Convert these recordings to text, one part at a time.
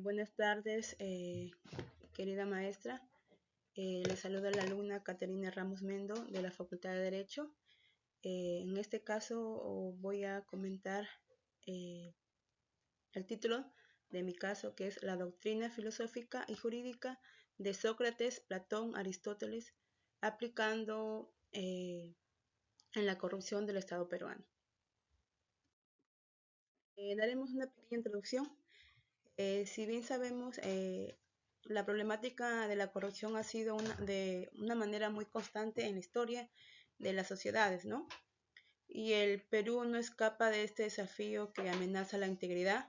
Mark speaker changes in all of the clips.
Speaker 1: Buenas tardes, querida maestra. Les saluda la alumna Caterina Ramos Mendo de la Facultad de Derecho. En este caso voy a comentar el título de mi caso, que es La doctrina filosófica y jurídica de Sócrates, Platón, Aristóteles, aplicando en la corrupción del Estado peruano. Daremos una pequeña introducción. Si bien sabemos, la problemática de la corrupción ha sido de una manera muy constante en la historia de las sociedades, ¿no? Y el Perú no escapa de este desafío que amenaza la integridad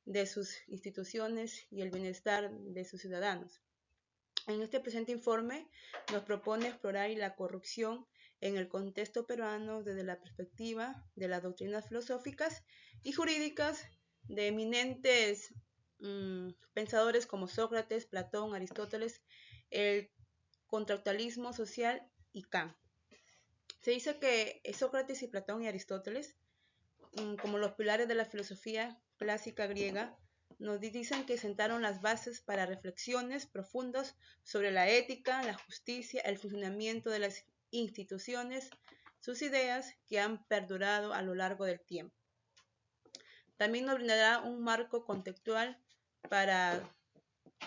Speaker 1: de sus instituciones y el bienestar de sus ciudadanos. En este presente informe nos propone explorar la corrupción en el contexto peruano desde la perspectiva de las doctrinas filosóficas y jurídicas de eminentes pensadores como Sócrates, Platón, Aristóteles, el contractualismo social y Kant. Se dice que Sócrates y Platón y Aristóteles, como los pilares de la filosofía clásica griega, nos dicen que sentaron las bases para reflexiones profundas sobre la ética, la justicia, el funcionamiento de las instituciones, sus ideas que han perdurado a lo largo del tiempo. También nos brindará un marco contextual para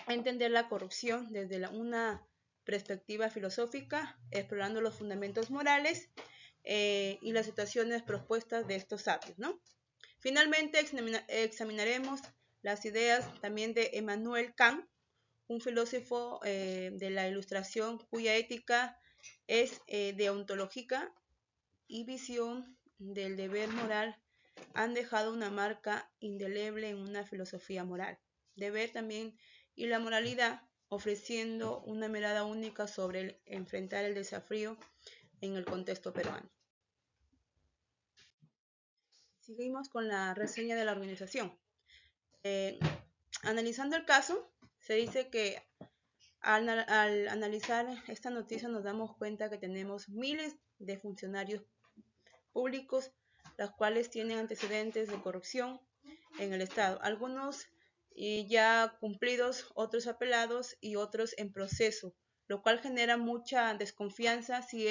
Speaker 1: entender la corrupción desde una perspectiva filosófica, explorando los fundamentos morales y las situaciones propuestas de estos sabios, ¿no? Finalmente examinaremos las ideas también de Emmanuel Kant, un filósofo de la Ilustración cuya ética es deontológica y visión del deber moral han dejado una marca indeleble en una filosofía moral. Deber también y la moralidad, ofreciendo una mirada única sobre enfrentar el desafío en el contexto peruano. Seguimos con la reseña de la organización. Analizando el caso, se dice que al analizar esta noticia nos damos cuenta que tenemos miles de funcionarios públicos, los cuales tienen antecedentes de corrupción en el Estado. Algunos ya cumplidos, otros apelados y otros en proceso, lo cual genera mucha desconfianza si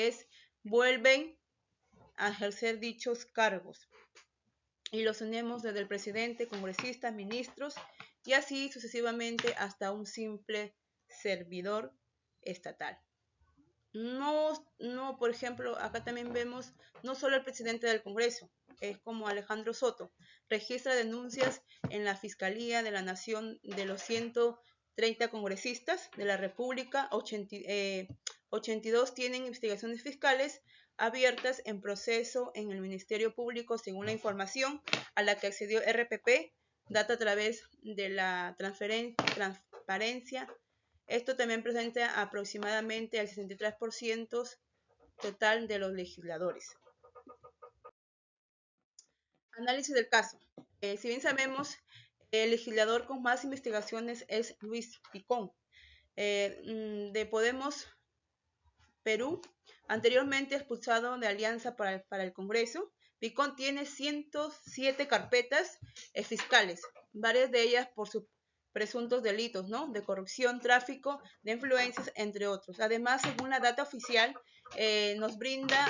Speaker 1: vuelven a ejercer dichos cargos. Y los tenemos desde el presidente, congresistas, ministros y así sucesivamente hasta un simple servidor estatal. No, por ejemplo, acá también vemos no solo el presidente del Congreso, es como Alejandro Soto, registra denuncias en la Fiscalía de la Nación de los 130 congresistas de la República, 82 tienen investigaciones fiscales abiertas en proceso en el Ministerio Público según la información a la que accedió RPP, data a través de la transparencia. Esto también presenta aproximadamente el 63% total de los legisladores. Análisis del caso. Si bien sabemos, el legislador con más investigaciones es Luis Picón, de Podemos Perú, anteriormente expulsado de Alianza para el Congreso. Picón tiene 107 carpetas fiscales, varias de ellas por sus presuntos delitos, ¿no? De corrupción, tráfico de influencias, entre otros. Además, según la data oficial, nos brinda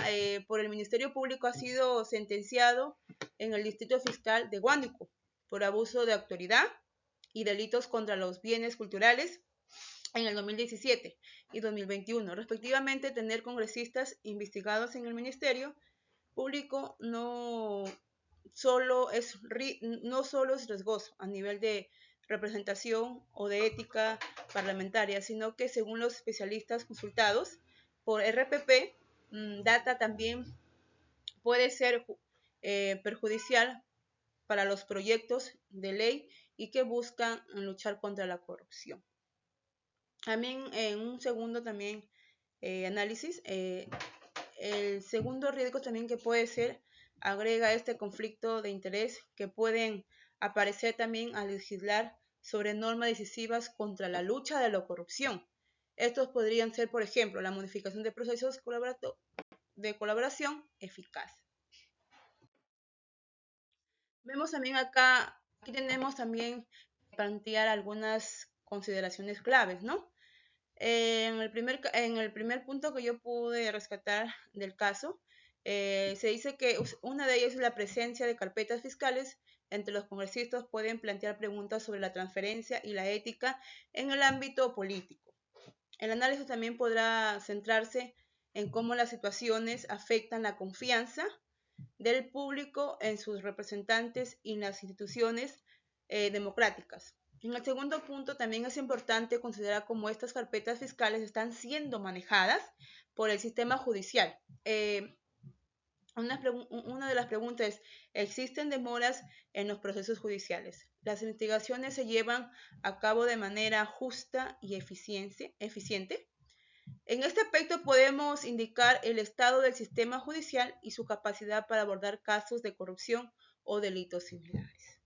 Speaker 1: por el Ministerio Público, ha sido sentenciado en el Distrito Fiscal de Huánuco por abuso de autoridad y delitos contra los bienes culturales en el 2017 y 2021, respectivamente. Tener congresistas investigados en el Ministerio Público no solo es riesgoso a nivel de representación o de ética parlamentaria, sino que según los especialistas consultados por RPP, data también puede ser perjudicial para los proyectos de ley y que buscan luchar contra la corrupción. También en un segundo análisis, el segundo riesgo también que puede ser, agrega este conflicto de interés que pueden aparecer también al legislar sobre normas decisivas contra la lucha de la corrupción. Estos podrían ser, por ejemplo, la modificación de procesos de colaboración eficaz. Vemos también aquí tenemos también plantear algunas consideraciones claves, ¿no? En el primer punto que yo pude rescatar del caso, se dice que una de ellas es la presencia de carpetas fiscales. Entre los congresistas pueden plantear preguntas sobre la transferencia y la ética en el ámbito político. El análisis también podrá centrarse en cómo las situaciones afectan la confianza del público en sus representantes y en las instituciones democráticas. En el segundo punto, también es importante considerar cómo estas carpetas fiscales están siendo manejadas por el sistema judicial. Una de las preguntas es, ¿existen demoras en los procesos judiciales? ¿Las investigaciones se llevan a cabo de manera justa y eficiente? En este aspecto podemos indicar el estado del sistema judicial y su capacidad para abordar casos de corrupción o delitos similares.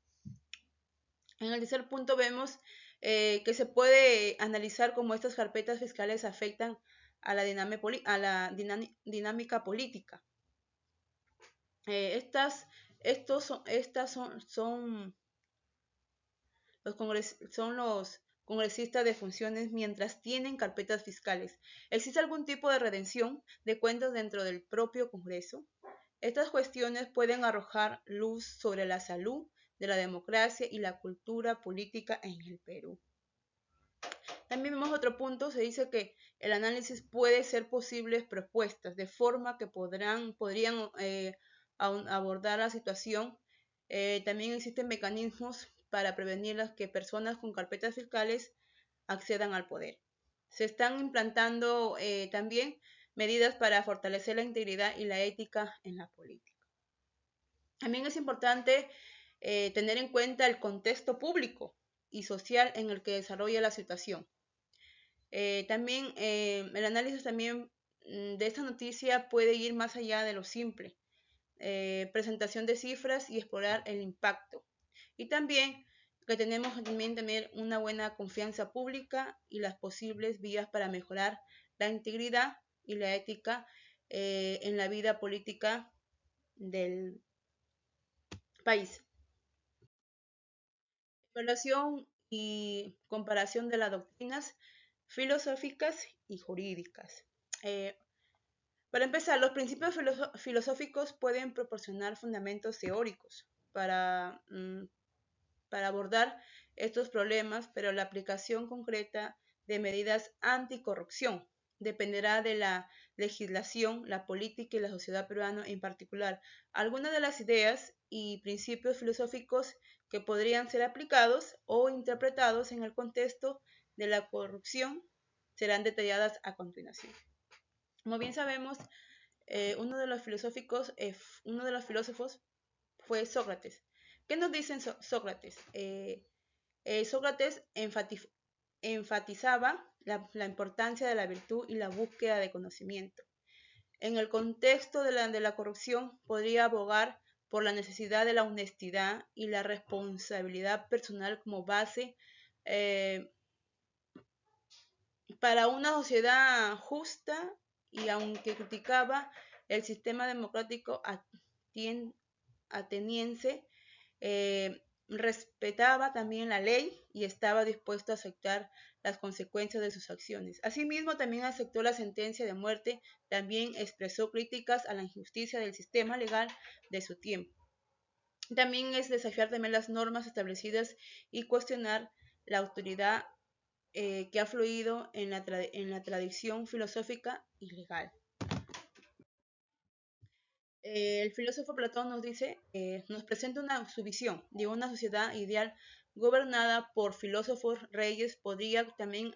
Speaker 1: En el tercer punto vemos que se puede analizar cómo estas carpetas fiscales afectan a la dinámica política. Estas son los congresistas de funciones mientras tienen carpetas fiscales. ¿Existe algún tipo de redención de cuentas dentro del propio Congreso? Estas cuestiones pueden arrojar luz sobre la salud de la democracia y la cultura política en el Perú. También vemos otro punto, se dice que el análisis puede ser posibles propuestas de forma que podrían abordar la situación. También existen mecanismos para prevenir que personas con carpetas fiscales accedan al poder. Se están implantando también medidas para fortalecer la integridad y la ética en la política. También es importante tener en cuenta el contexto público y social en el que desarrolla la situación. También el análisis también de esta noticia puede ir más allá de lo simple. Presentación de cifras y explorar el impacto. Y también que tenemos que tener una buena confianza pública y las posibles vías para mejorar la integridad y la ética en la vida política del país. Evaluación y comparación de las doctrinas filosóficas y jurídicas. Para empezar, los principios filosóficos pueden proporcionar fundamentos teóricos para abordar estos problemas, pero la aplicación concreta de medidas anticorrupción dependerá de la legislación, la política y la sociedad peruana en particular. Algunas de las ideas y principios filosóficos que podrían ser aplicados o interpretados en el contexto de la corrupción serán detalladas a continuación. Como bien sabemos, uno de los filósofos fue Sócrates. ¿Qué nos dice Sócrates? Sócrates enfatizaba la importancia de la virtud y la búsqueda de conocimiento. En el contexto de la corrupción, podría abogar por la necesidad de la honestidad y la responsabilidad personal como base para una sociedad justa, y aunque criticaba el sistema democrático ateniense, respetaba también la ley y estaba dispuesto a aceptar las consecuencias de sus acciones. Asimismo, también aceptó la sentencia de muerte, también expresó críticas a la injusticia del sistema legal de su tiempo. También es desafiar también las normas establecidas y cuestionar la autoridad que ha fluido en la tradición filosófica y legal. El filósofo Platón nos dice, nos presenta su visión de una sociedad ideal gobernada por filósofos reyes. Podría también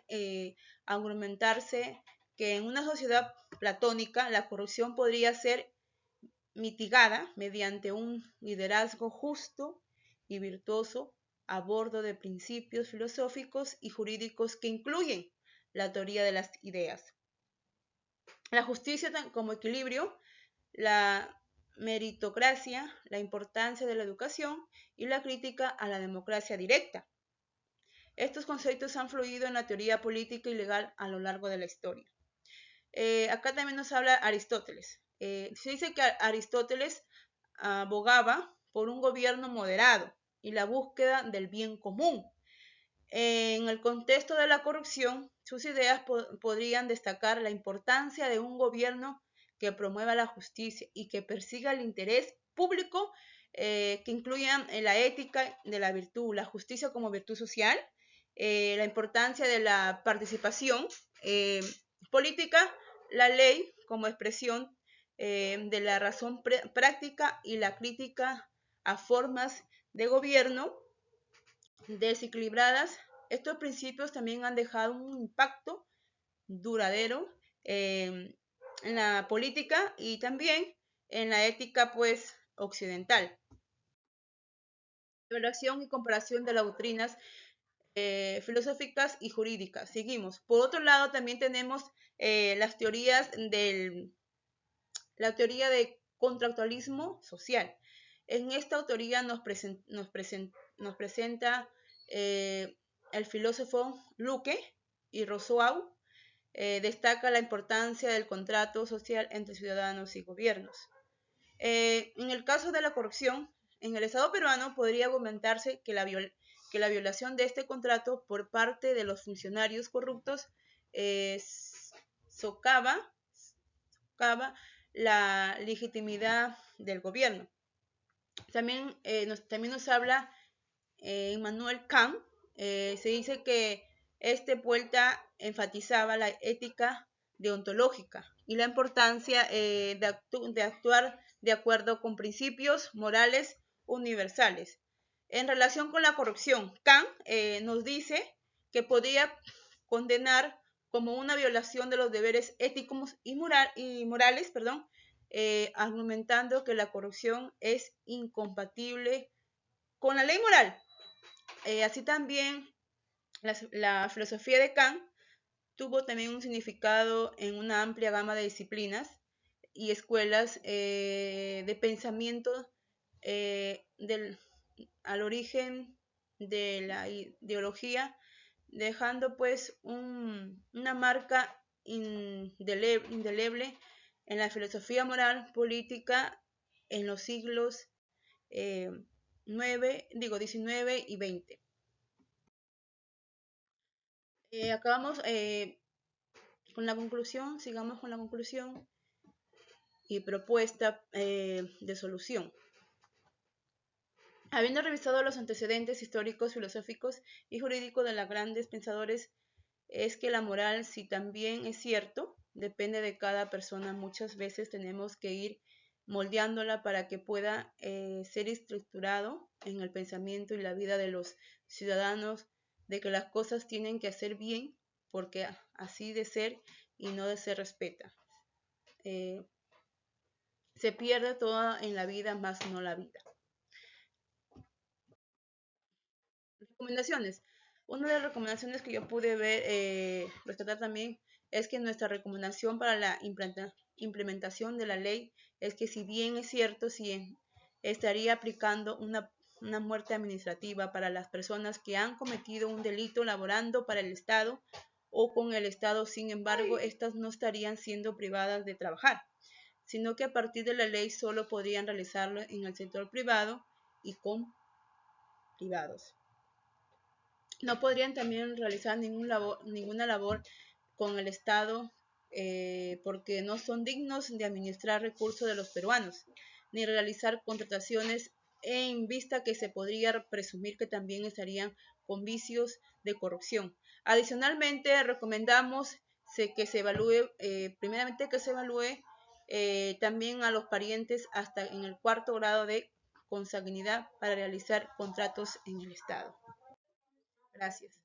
Speaker 1: argumentarse que en una sociedad platónica la corrupción podría ser mitigada mediante un liderazgo justo y virtuoso a bordo de principios filosóficos y jurídicos que incluyen la teoría de las ideas, la justicia como equilibrio, la meritocracia, la importancia de la educación y la crítica a la democracia directa. Estos conceptos han fluido en la teoría política y legal a lo largo de la historia. Acá también nos habla Aristóteles. Se dice que Aristóteles abogaba por un gobierno moderado y la búsqueda del bien común. En el contexto de la corrupción, sus ideas podrían destacar la importancia de un gobierno que promueva la justicia y que persiga el interés público, que incluyan la ética de la virtud, la justicia como virtud social, la importancia de la participación política, la ley como expresión de la razón práctica y la crítica a formas de gobierno desequilibradas. Estos principios también han dejado un impacto duradero en la política y también en la ética pues occidental. Evaluación y comparación de las doctrinas filosóficas y jurídicas. Seguimos. Por otro lado, también tenemos las teorías la teoría de contractualismo social. En esta teoría nos presenta el filósofo Luque y Rousseau. Destaca la importancia del contrato social entre ciudadanos y gobiernos. En el caso de la corrupción, en el Estado peruano podría argumentarse que la violación de este contrato por parte de los funcionarios corruptos socava la legitimidad del gobierno. También nos habla Immanuel Kant. Se dice que vuelta enfatizaba la ética deontológica y la importancia de actuar de acuerdo con principios morales universales. En relación con la corrupción, Kant nos dice que podría condenar como una violación de los deberes éticos y morales, argumentando que la corrupción es incompatible con la ley moral. Así también la filosofía de Kant tuvo también un significado en una amplia gama de disciplinas y escuelas de pensamiento al origen de la ideología, dejando pues una marca indeleble en la filosofía moral política en los siglos XIX y XX. Acabamos con la conclusión, sigamos con la conclusión y propuesta de solución. Habiendo revisado los antecedentes históricos, filosóficos y jurídicos de los grandes pensadores, es que la moral, si también es cierto, depende de cada persona. Muchas veces tenemos que ir moldeándola para que pueda ser estructurado en el pensamiento y la vida de los ciudadanos, de que las cosas tienen que hacer bien, porque así de ser y no de ser respeta. Se pierde todo en la vida, más no la vida. Recomendaciones. Una de las recomendaciones que yo pude ver, rescatar también, es que nuestra recomendación para la implementación de la ley es que, si bien es cierto, si estaría aplicando una muerte administrativa para las personas que han cometido un delito laborando para el Estado o con el Estado, sin embargo, estas no estarían siendo privadas de trabajar, sino que a partir de la ley solo podrían realizarlo en el sector privado y con privados. No podrían también realizar ninguna labor con el Estado porque no son dignos de administrar recursos de los peruanos, ni realizar contrataciones en vista que se podría presumir que también estarían con vicios de corrupción. Adicionalmente, recomendamos que se evalúe, primeramente que se evalúe también a los parientes hasta en el 4º grado de consanguinidad para realizar contratos en el Estado. Gracias.